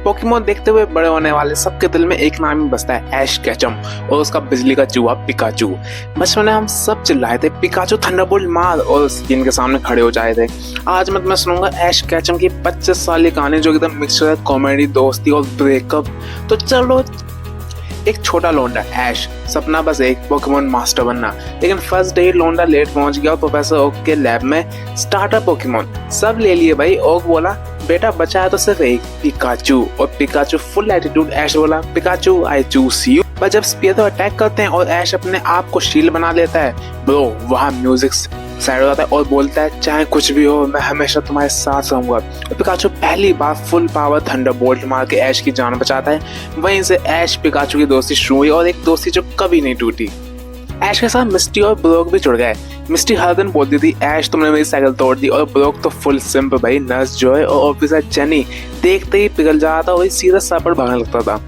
Pokemon देखते हुए बड़े होने वाले सबके दिल में एक नाम ही बसता है, ऐश केचम और उसका बिजली का चूहा पिकाचू। बचपन में हम सब चिल्लाए थे पिकाचू थंडरबोल्ट मार और स्क्रीन के सामने खड़े हो जाए थे। आज मैं सुनूंगा ऐश केचम की 25 साल की कहानी जो एकदम मिक्सचर है कॉमेडी, दोस्ती और ब्रेकअप। तो चलो, एक छोटा लौंडा ऐश, सपना बस एक पोकेमोन मास्टर बनना। लेकिन फर्स्ट डे लौंडा लेट पहुंच गया प्रोफेसर ओक के लैब में स्टार्टर पोकेमोन सब ले लिए भाई। ओक बोला बेटा बचा है तो सिर्फ एक, पिकाचू। और पिकाचू फुल एटीट्यूड ऐश बोला पिकाचू आई चूज यू। पर जब स्पीयर अटैक करते हैं और ऐश अपने आप को शील्ड बना लेता है, ब्रो वहाँ म्यूजिक साइड हो जाता है और बोलता है चाहे कुछ भी हो मैं हमेशा तुम्हारे साथ रहूंगा। पिकाचू पहली बार फुल पावर थंडरबोल्ट मार के ऐश की जान बचाता है। वहीं से ऐश पिकाचू की दोस्ती शुरू हुई और एक दोस्ती जो कभी नहीं टूटी। ऐश के साथ मिस्टी और ब्रोक भी जुड़ गए। मिस्टी हर दिन बोलती थी ऐश तुमने मेरी साइकिल तोड़ दी, और ब्रोक तो फुल सिंप भाई। नर्स जॉय और ऑफिसर जेनी देखते ही पिघल जाता था, वही सीधा सर पर भागने लगता था।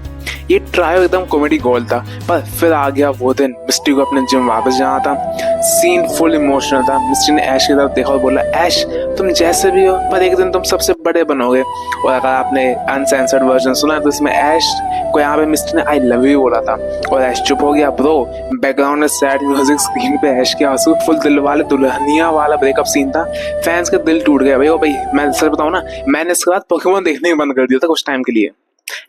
ये ट्रायो एकदम कॉमेडी गोल्ड था। पर फिर आ गया वो दिन मिस्टी को अपने जिम वापस जाना था। सीन फुल इमोशनल था। मिस्टी ने ऐश की तरफ देखा और बोला ऐश तुम जैसे भी हो पर एक दिन तुम सबसे बड़े बनोगे। और अगर आपने अनसेंसर्ड वर्जन सुना तो इसमें ऐश को यहाँ पे मिस्टी ने आई लव यू बोला था और ऐश चुप हो गया। ब्रो बैकग्राउंड में सैड म्यूजिक, स्क्रीन पे ऐश के आंसू, फुल दिल वाले दुल्हनिया वाला ब्रेकअप सीन था। फैंस का दिल टूट गया भाई। ओ भाई मैं सच बताऊं ना, मैंने इसके बाद पोकेमोन देखने ही बंद कर दिया था कुछ टाइम के लिए।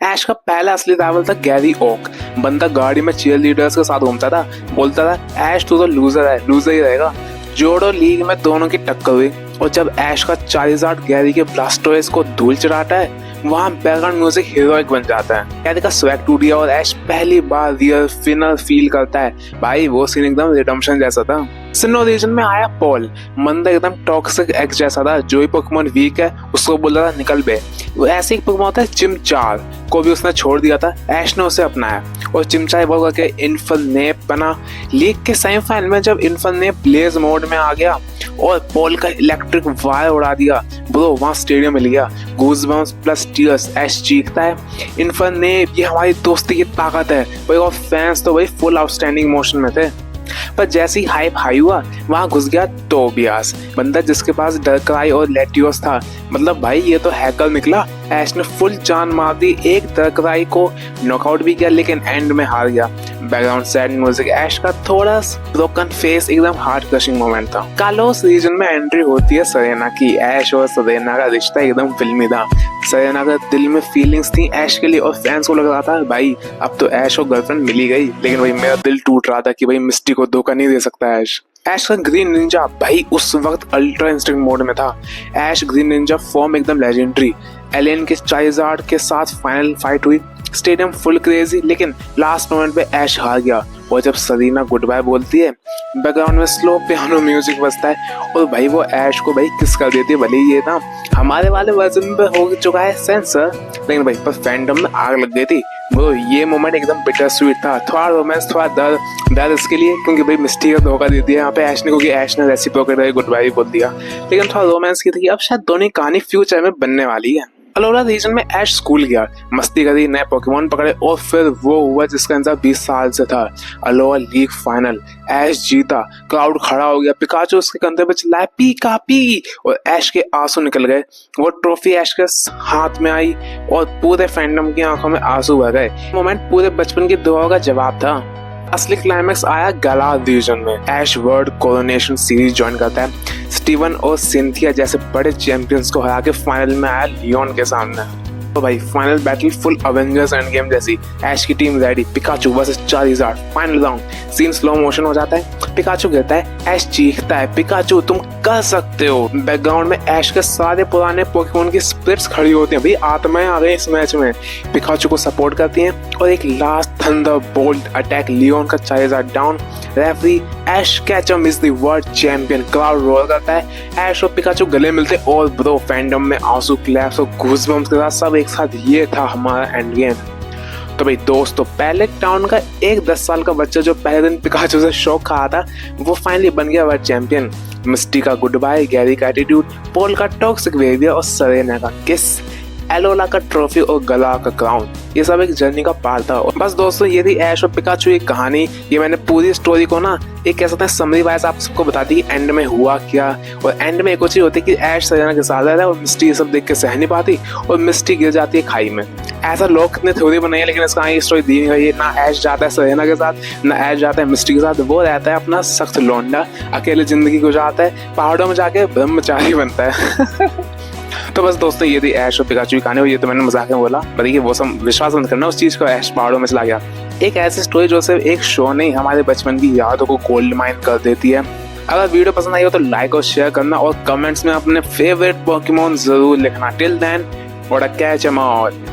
ऐश का पहला असली राइवल था गैरी ओक। बंदा गाड़ी में चीयर लीडर्स के साथ घूमता था, बोलता था ऐश तू तो लूजर है, लूजर ही रहेगा। जोड़ो लीग में दोनों की टक्कर हुई और जब ऐश का चार्जर गैरी के ब्लास्टोइस को धूल चढ़ाता है, वहाँ बैकग्राउंड म्यूजिक हीरोइक बन जाता है। गैरी का स्वैग टूट गया और ऐश पहली बार रियल फिनल फील करता है भाई। वो सीन एकदम रिडेम्पशन जैसा था। सिनो रीजन में आया पॉल, मंदा एकदम टॉक्सिक एक्स जैसा था। जो ही पोकेमोन वीक है उसको बोला था निकल बे। वो ऐसे एक पोकेमोन होता है चिमचार को भी उसने छोड़ दिया था, ऐश ने उसे अपनाया और चिमचार इवॉल्व करके इन्फरनेप बना। लीग के सेमीफाइनल में जब इन्फरनेप ब्लेज मोड में आ गया और पॉल का इलेक्ट्रिक वायर उड़ा दिया, ब्रो वहाँ स्टेडियम मिल गया। गूज़बम्प्स प्लस टीयर्स, ऐश चीखता है इन्फरनेप ये हमारी दोस्ती की ताकत है भाई। और फैंस तो भाई फुल आउटस्टैंडिंग इमोशन में थे। पर जैसे ही हाइप हाई हुआ वहां घुस गया टोबियास, बंदा जिसके पास डरक्राई और लेटियोस था। मतलब भाई ये तो हैकर निकला। ऐश ने फुल जान मार दी, एक डरक्राई को नॉकआउट भी किया लेकिन एंड में हार गया। बैकग्राउंड सैड म्यूजिक, ऐश का थोड़ा ब्रोकन फेस, एकदम हार्ट क्रशिंग मोमेंट था। कालोस रीजन में एंट्री होती है सरेना की। ऐश और सरेना का रिश्ता एकदम फिल्मी था। सरेना का दिल में फीलिंग्स थी ऐश के लिए और फैंस को लग रहा था भाई अब तो ऐश और गर्लफ्रेंड मिली गई। लेकिन भाई मेरा दिल टूट रहा था कि भाई मिस्टी को धोखा नहीं दे सकता ऐश। ऐश का ग्रीन निंजा भाई उस वक्त अल्ट्रा इंस्टिंक्ट मोड में था। ऐश ग्रीन निंजा फॉर्म एकदम लेजेंडरी। एलियन के चार्जर के साथ फाइनल फाइट हुई, स्टेडियम फुल क्रेजी, लेकिन लास्ट मोमेंट पे ऐश हार गया। और जब सरीना गुड बाय बोलती है, बैकग्राउंड में स्लो पियानो म्यूजिक बजता है और भाई वो ऐश को भाई किस कर देती है। भले ही ये ना हमारे वाले वर्जन पे हो चुका है सेंसर, लेकिन भाई पर फैंडम में आग लग गई थी। वो ये मोमेंट एकदम बिटर स्वीट था। थोड़ा रोमांस, थोड़ा दर्द इसके लिए क्योंकि भाई मिस्टी का धोखा दे दिया यहाँ पे ऐश ने, क्योंकि ऐश ने रेसिप्रोकेट गुड बाय बोल दिया। लेकिन थोड़ा रोमांस की थी। अब शायद दोनों कहानी फ्यूचर में बनने वाली है। अलोरा रीजन में ऐश स्कूल गया, मस्ती करी, नए पोकेमोन पकड़े और फिर वो हुआ जिसका इंतजार 20 साल से था, अलोरा लीग फाइनल। ऐश जीता, क्राउड खड़ा हो गया, पिकाचू उसके कंधे पे चिल्लाया पीका पी और ऐश के आंसू निकल गए। वो ट्रॉफी ऐश के हाथ में आई और पूरे फैंडम की आंखों में आंसू बह गए। मोमेंट पूरे बचपन की दुआओं का जवाब था। असली क्लाइमैक्स आया गला रीजन में। ऐश वर्ल्ड कोरोनेशन सीरीज ज्वाइन करता है। स्टीवन और सिंथिया जैसे बड़े चैंपियंस को हरा के फाइनल में आया लियोन के सामने। तो भाई final battle full Avengers end game जैसी। ऐश की team ready, Pikachu versus Charizard, final round. Scene slow motion हो जाता है, पिकाचू गिरता है, ऐश चीखता है पिकाचू तुम कर सकते हो। बैकग्राउंड में ऐश के सारे पुराने पोकेमोन की स्पिरिट्स खड़ी होती हैं, भाई आत्माएं आ गई इस मैच में। पिकाचू को सपोर्ट करती हैं और एक लास्ट थंडरबोल्ट अटैक, लियोन का Charizard down. Referee Ash Ketchum is the world champion. Crowd roll करता है, ऐश और पिकाचू गले मिलते और ब्रो फैंडम में आंसू, क्लैप्स और गूज़बम्प्स के साथ सब एक साथ। ये था हमारा एंड गेम। तो भाई दोस्तों पैलेट टाउन का एक 10 साल का बच्चा जो पहले दिन पिकाचू से शौक खा था, वो फाइनली बन गया वर्ल्ड चैंपियन। मिस्टी का गुड बाय, गैरी का एटीट्यूड, पॉल का टॉक्सिक बिहेवियर और सरेना का किस, एलोला का ट्रॉफी और गला का क्राउन, ये सब एक जर्नी का पार्ट था। बस दोस्तों ये थी ऐश और पिकाचू की कहानी। ये मैंने पूरी स्टोरी को ना एक कह सकते हैं समरी वाइज आप सबको बता दी एंड में हुआ क्या। और एंड में एक चीज होती है कि ऐश सरेना के साथ रहता है और मिस्टी ये सब देख के सह नहीं पाती और मिस्टी गिर जाती है खाई में। ऐसा लोग कितने थ्योरी बनाई है, लेकिन इसका आगे स्टोरी दी नहीं गई है। ना ऐश जाता है सरेना के साथ, ना ऐश जाता है मिस्टी के साथ, वो रहता है अपना सख्त लौंडा, अकेले जिंदगी गुजारता है, पहाड़ों में जाके ब्रह्मचारी बनता है। तो बस दोस्तों, ये थी ऐश और पिकाचू की कहानी, और ये तो मैंने मजाक में बोला, बताइए वो सब विश्वास मत करना उस चीज को, ऐश पहाड़ों में चला गया। एक ऐसी स्टोरी जो सिर्फ एक शो नहीं, हमारे बचपन की यादों को गोल्ड माइन कर देती है। अगर वीडियो पसंद आई हो तो लाइक और शेयर करना, और कमेंट्स में अपने फेवरेट पोकेमोन जरूर लिखना। Till then, what a catch am all.